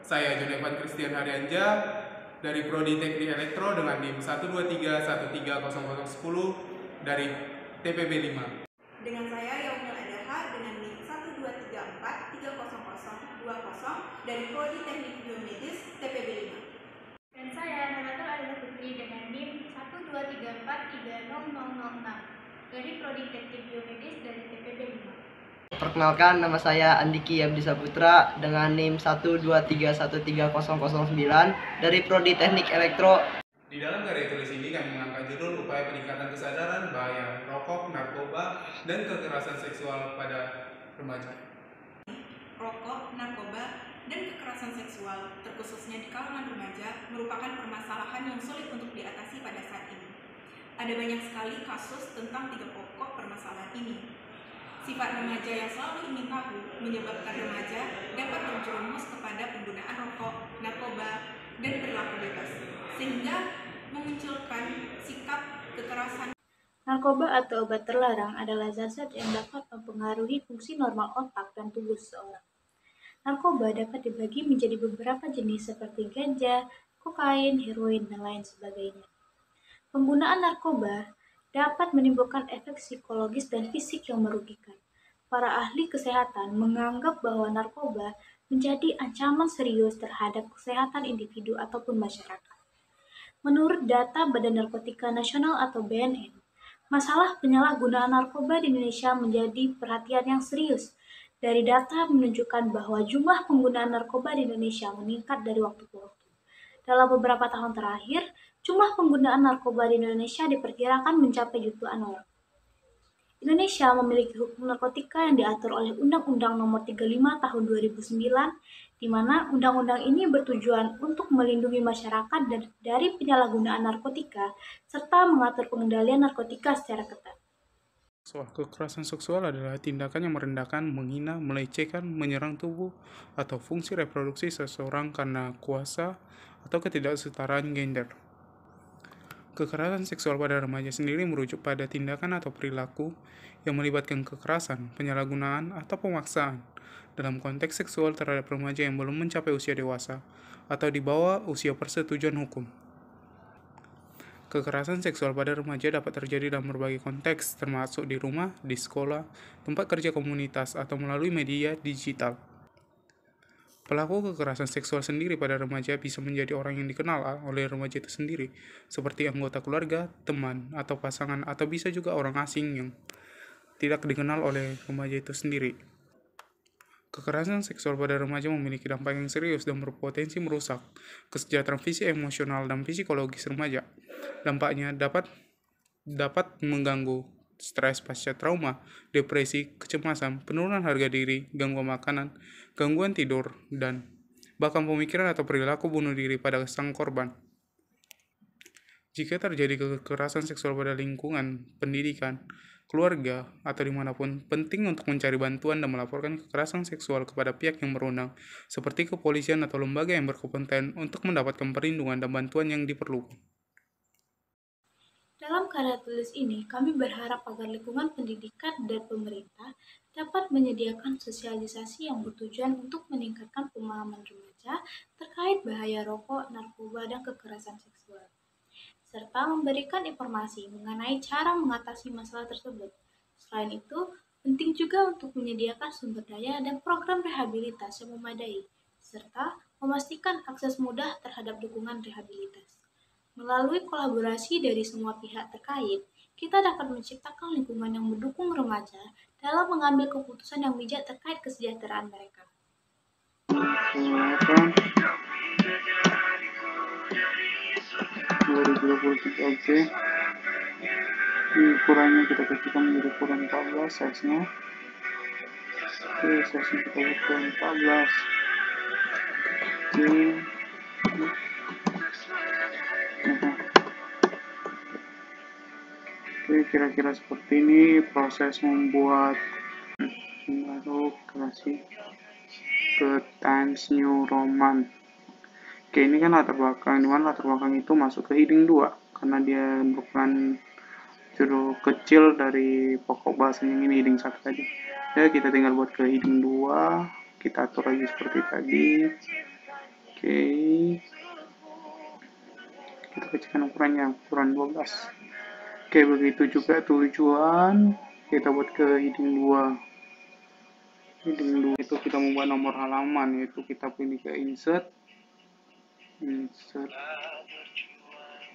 Saya Jonevan Christian Haryanja dari Prodi Teknik Elektro dengan NIM 123130010 dari TPB 5. Dengan saya Yaumil Adaha dengan NIM 123430020 dari Prodi Teknik Biomedis TPB 5. Dan saya Naratul Arza Putri dengan NIM 123430006 dari Prodi Teknik Biomedis dari TPB 5. Perkenalkan, nama saya Andiki Abdi Saputra dengan NIM 123130009 dari Prodi Teknik Elektro. Di dalam karya tulis ini kami mengangkat judul upaya peningkatan kesadaran bahaya rokok, narkoba, dan kekerasan seksual pada remaja. Rokok, narkoba, dan kekerasan seksual, terkhususnya di kalangan remaja, merupakan permasalahan yang sulit untuk diatasi pada saat ini. Ada banyak sekali kasus tentang 3 pokok permasalahan ini. Sifat remaja yang selalu ingin tahu menyebabkan remaja dapat terjerumus kepada penggunaan rokok, narkoba, dan perilaku bebas, sehingga memunculkan sikap kekerasan. Narkoba atau obat terlarang adalah zat-zat yang dapat mempengaruhi fungsi normal otak dan tubuh seseorang. Narkoba dapat dibagi menjadi beberapa jenis seperti ganja, kokain, heroin, dan lain sebagainya. Penggunaan narkoba dapat menimbulkan efek psikologis dan fisik yang merugikan. Para ahli kesehatan menganggap bahwa narkoba menjadi ancaman serius terhadap kesehatan individu ataupun masyarakat. Menurut data Badan Narkotika Nasional atau BNN, masalah penyalahgunaan narkoba di Indonesia menjadi perhatian yang serius. Dari data menunjukkan bahwa jumlah penggunaan narkoba di Indonesia meningkat dari waktu ke waktu. Dalam beberapa tahun terakhir, jumlah penggunaan narkoba di Indonesia diperkirakan mencapai jutaan orang. Indonesia memiliki hukum narkotika yang diatur oleh Undang-Undang Nomor 35 Tahun 2009, di mana undang-undang ini bertujuan untuk melindungi masyarakat dari penyalahgunaan narkotika serta mengatur pengendalian narkotika secara ketat. Kekerasan seksual adalah tindakan yang merendahkan, menghina, melecehkan, menyerang tubuh atau fungsi reproduksi seseorang karena kuasa atau ketidaksetaraan gender. Kekerasan seksual pada remaja sendiri merujuk pada tindakan atau perilaku yang melibatkan kekerasan, penyalahgunaan, atau pemaksaan dalam konteks seksual terhadap remaja yang belum mencapai usia dewasa atau di bawah usia persetujuan hukum. Kekerasan seksual pada remaja dapat terjadi dalam berbagai konteks, termasuk di rumah, di sekolah, tempat kerja komunitas, atau melalui media digital. Pelaku kekerasan seksual sendiri pada remaja bisa menjadi orang yang dikenal oleh remaja itu sendiri, seperti anggota keluarga, teman, atau pasangan, atau bisa juga orang asing yang tidak dikenal oleh remaja itu sendiri. Kekerasan seksual pada remaja memiliki dampak yang serius dan berpotensi merusak kesejahteraan fisik, emosional, dan psikologis remaja. Dampaknya dapat mengganggu stres pasca trauma, depresi, kecemasan, penurunan harga diri, gangguan makanan, gangguan tidur, dan bahkan pemikiran atau perilaku bunuh diri pada sang korban. Jika terjadi kekerasan seksual pada lingkungan, pendidikan, keluarga, atau dimanapun, penting untuk mencari bantuan dan melaporkan kekerasan seksual kepada pihak yang berwenang, seperti kepolisian atau lembaga yang berkompeten untuk mendapatkan perlindungan dan bantuan yang diperlukan. Dalam karya tulis ini, kami berharap agar lingkungan pendidikan dan pemerintah dapat menyediakan sosialisasi yang bertujuan untuk meningkatkan pemahaman remaja terkait bahaya rokok, narkoba, dan kekerasan seksual, serta memberikan informasi mengenai cara mengatasi masalah tersebut. Selain itu, penting juga untuk menyediakan sumber daya dan program rehabilitas yang memadai, serta memastikan akses mudah terhadap dukungan rehabilitas. Melalui kolaborasi dari semua pihak terkait, kita dapat menciptakan lingkungan yang mendukung remaja dalam mengambil keputusan yang bijak terkait kesejahteraan mereka. 2023 oke. Ini ukurannya kita ketikkan menjadi ukuran 14 size-nya. Oke, size-nya kita ukuran 14. Oke. kira-kira seperti ini proses membuat. Lalu kasih ke Times New Roman. Oke, ini kan latar belakang, dimana latar belakang itu masuk ke heading 2 karena dia merupakan judul kecil dari pokok bahasan yang ini, heading 1 tadi. Ya, kita tinggal buat ke heading 2, kita atur lagi seperti tadi. Oke, kita kecilkan ukurannya, ukuran 12. Oke, begitu juga tujuan, kita buat ke heading 2. Heading 2 itu kita membuat nomor halaman, yaitu kita pilih ke insert.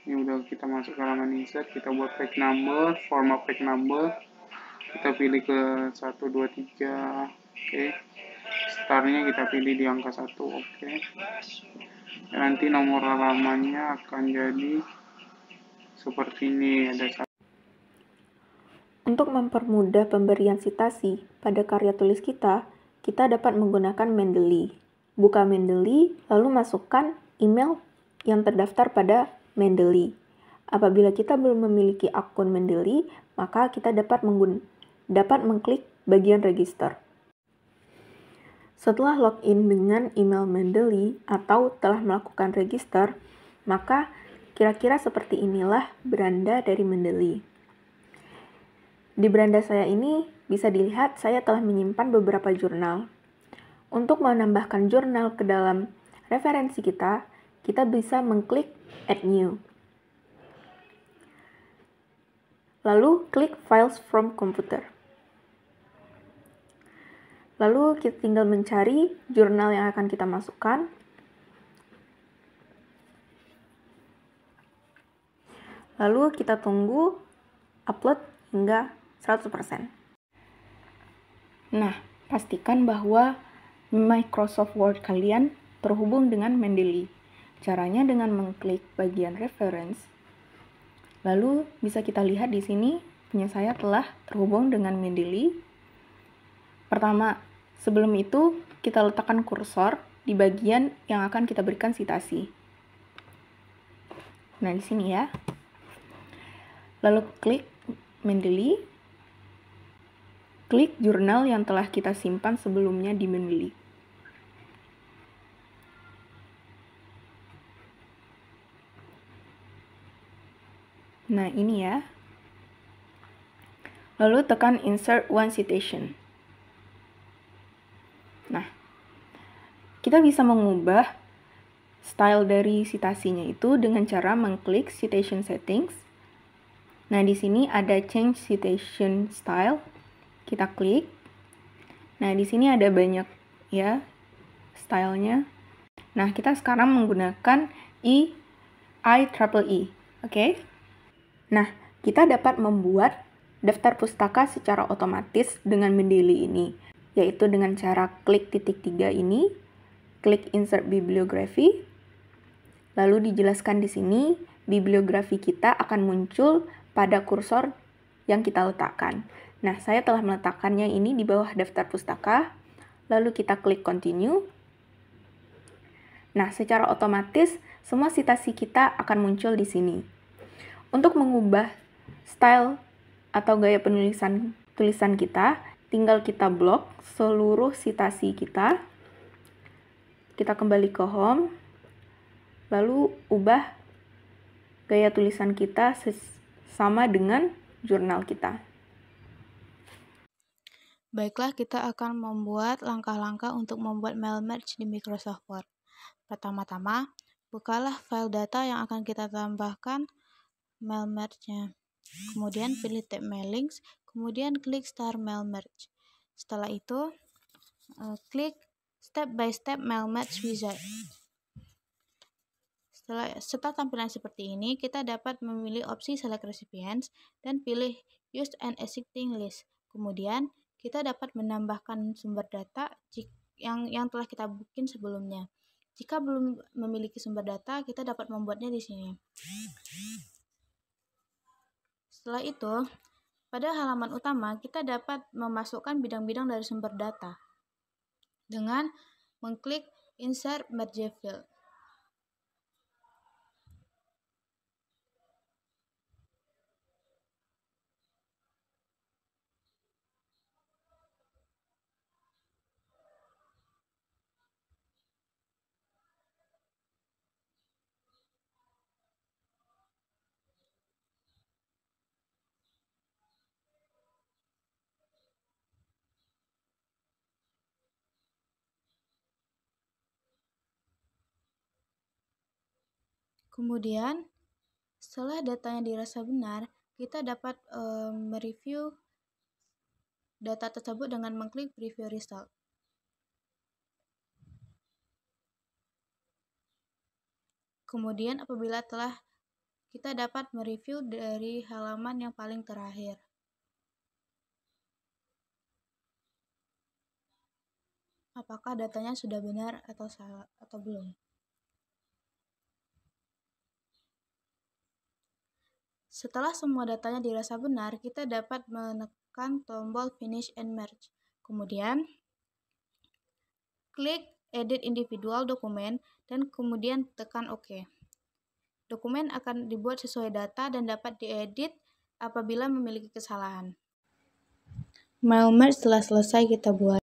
Ini udah kita masuk ke halaman insert, kita buat page number, format page number, kita pilih ke 1, 2, 3. Oke, startnya kita pilih di angka 1. Oke, nanti nomor halamannya akan jadi seperti ini, ada 1. Untuk mempermudah pemberian citasi pada karya tulis kita dapat menggunakan Mendeley. Buka Mendeley, lalu masukkan email yang terdaftar pada Mendeley. Apabila kita belum memiliki akun Mendeley, maka kita dapat mengklik bagian register. Setelah login dengan email Mendeley atau telah melakukan register, maka kira-kira seperti inilah beranda dari Mendeley. Di beranda saya ini bisa dilihat saya telah menyimpan beberapa jurnal. Untuk menambahkan jurnal ke dalam referensi kita bisa mengklik Add New. Lalu klik Files from Computer. Lalu kita tinggal mencari jurnal yang akan kita masukkan. Lalu kita tunggu upload hingga 100%. Nah, pastikan bahwa Microsoft Word kalian terhubung dengan Mendeley. Caranya dengan mengklik bagian reference. Lalu bisa kita lihat di sini punya saya telah terhubung dengan Mendeley. Pertama, sebelum itu kita letakkan kursor di bagian yang akan kita berikan citasi. Nah, di sini ya. Lalu klik Mendeley. Klik jurnal yang telah kita simpan sebelumnya di Mendeley. Nah, ini ya. Lalu tekan Insert One Citation. Nah, kita bisa mengubah style dari citasinya itu dengan cara mengklik Citation Settings. Nah, di sini ada Change Citation Style. Kita klik. Nah, di sini ada banyak ya stylenya. Nah, kita sekarang menggunakan IEEE. Oke? Nah, kita dapat membuat daftar pustaka secara otomatis dengan Mendeley ini, yaitu dengan cara klik titik 3 ini, klik Insert Bibliography, lalu dijelaskan di sini bibliografi kita akan muncul pada kursor yang kita letakkan. Nah, saya telah meletakkannya ini di bawah daftar pustaka, lalu kita klik Continue. Nah, secara otomatis semua citasi kita akan muncul di sini. Untuk mengubah style atau gaya tulisan kita, tinggal kita blok seluruh citasi kita. Kita kembali ke Home, lalu ubah gaya tulisan kita sama dengan jurnal kita. Baiklah, kita akan membuat langkah-langkah untuk membuat mail merge di Microsoft Word. Pertama-tama, bukalah file data yang akan kita tambahkan mail merge-nya. Kemudian pilih tab Mailings, kemudian klik Start Mail Merge. Setelah itu, klik Step by Step Mail Merge Wizard. Setelah tampilan seperti ini, kita dapat memilih opsi Select Recipients dan pilih Use an Existing List. Kemudian, kita dapat menambahkan sumber data yang telah kita bikin sebelumnya. Jika belum memiliki sumber data, kita dapat membuatnya di sini. Setelah itu, pada halaman utama, kita dapat memasukkan bidang-bidang dari sumber data dengan mengklik Insert Merge Field. Kemudian, setelah datanya dirasa benar, kita dapat mereview data tersebut dengan mengklik Preview Result. Kemudian, apabila kita dapat mereview dari halaman yang paling terakhir. Apakah datanya sudah benar atau salah atau belum? Setelah semua datanya dirasa benar, kita dapat menekan tombol Finish and Merge. Kemudian, klik Edit Individual Dokumen dan kemudian tekan OK. Dokumen akan dibuat sesuai data dan dapat diedit apabila memiliki kesalahan. File merge telah selesai kita buat.